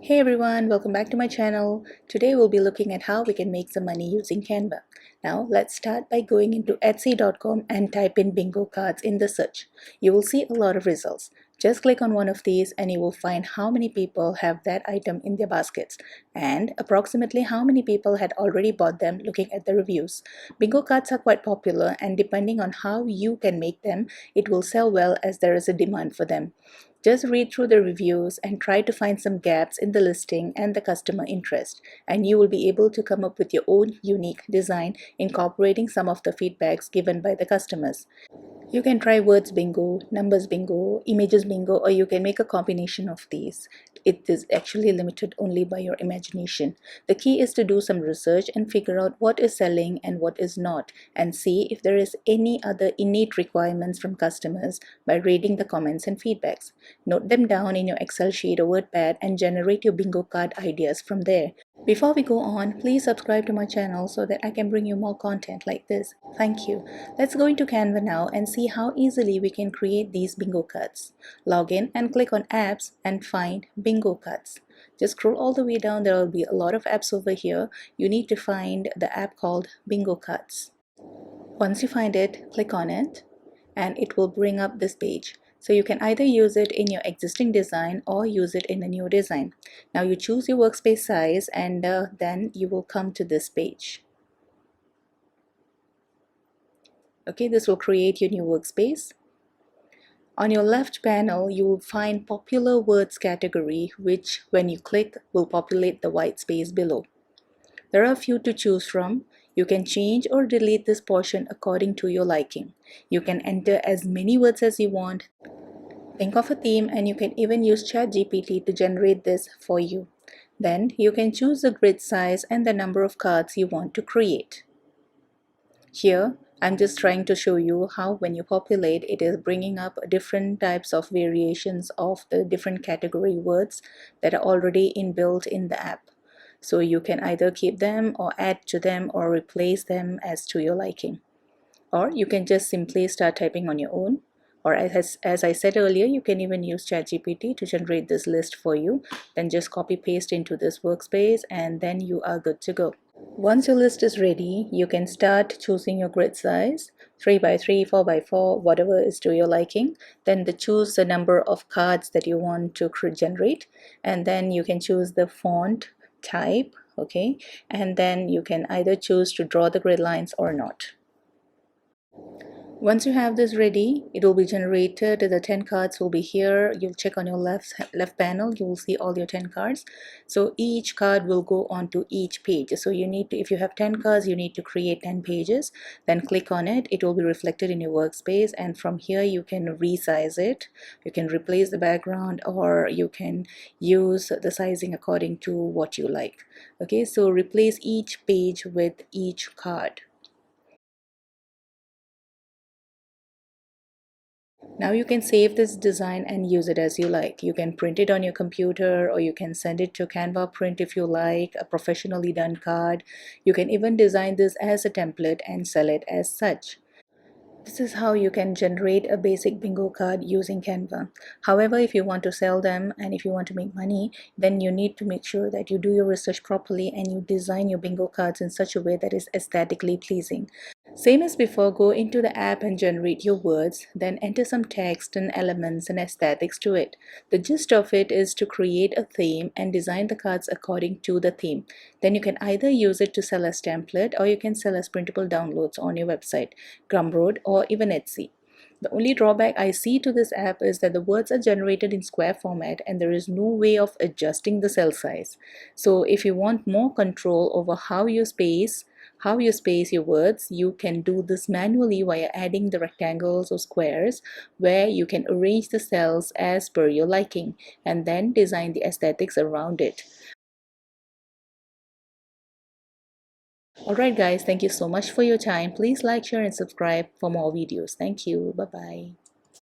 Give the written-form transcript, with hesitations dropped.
Hey everyone, welcome back to my channel. Today we'll be looking at how we can make some money using Canva. Now let's start by going into Etsy.com and type in bingo cards in the search. You will see a lot of results. Just click on one of these and you will find how many people have that item in their baskets and approximately how many people had already bought them looking at the reviews. Bingo cards are quite popular and depending on how you can make them, it will sell well as there is a demand for them. Just read through the reviews and try to find some gaps in the listing and the customer interest, and you will be able to come up with your own unique design incorporating some of the feedbacks given by the customers. You can try words bingo, numbers bingo, images bingo, or you can make a combination of these. It is actually limited only by your imagination. The key is to do some research and figure out what is selling and what is not, and see if there is any other innate requirements from customers by reading the comments and feedbacks. Note them down in your Excel sheet or WordPad and generate your bingo card ideas from there. Before we go on, please subscribe to my channel so that I can bring you more content like this. Thank you. Let's go into Canva now and see how easily we can create these bingo cards. Log in and click on apps and find bingo cards. Just scroll all the way down. There will be a lot of apps over here. You need to find the app called bingo cards. Once you find it, click on it and it will bring up this page. So you can either use it in your existing design or use it in a new design. Now you choose your workspace size and then you will come to this page. Okay, this will create your new workspace. On your left panel, you will find popular words category, which when you click will populate the white space below. There are a few to choose from. You can change or delete this portion according to your liking. You can enter as many words as you want. Think of a theme and you can even use ChatGPT to generate this for you. Then you can choose the grid size and the number of cards you want to create. Here, I'm just trying to show you how when you populate, it is bringing up different types of variations of the different category words that are already inbuilt in the app. So you can either keep them or add to them or replace them as to your liking. Or you can just simply start typing on your own. Or as I said earlier, you can even use ChatGPT to generate this list for you. Then just copy paste into this workspace and then you are good to go. Once your list is ready, you can start choosing your grid size, 3 by 3, 4 by 4, whatever is to your liking. Then choose the number of cards that you want to generate, and then you can choose the font type, okay, and then you can either choose to draw the grid lines or not. Once you have this ready, it will be generated. The 10 cards will be here. You'll check on your left panel. You will see all your 10 cards. So each card will go onto each page. So you need to, if you have 10 cards, you need to create 10 pages. Then click on it. It will be reflected in your workspace. And from here, you can resize it. You can replace the background or you can use the sizing according to what you like. Okay, so replace each page with each card. Now you can save this design and use it as you like. You can print it on your computer or you can send it to Canva print if you like, a professionally done card. You can even design this as a template and sell it as such. This is how you can generate a basic bingo card using Canva. However, if you want to sell them and if you want to make money, then you need to make sure that you do your research properly and you design your bingo cards in such a way that is aesthetically pleasing. Same as before, go into the app and generate your words, then enter some text and elements and aesthetics to it. The gist of it is to create a theme and design the cards according to the theme. Then you can either use it to sell as template or you can sell as printable downloads on your website, Gumroad or even Etsy. The only drawback I see to this app is that the words are generated in square format and there is no way of adjusting the cell size. So if you want more control over how you space your words, you can do this manually via adding the rectangles or squares where you can arrange the cells as per your liking and then design the aesthetics around it. Alright guys, thank you so much for your time. Please like, share and subscribe for more videos. Thank you. Bye bye.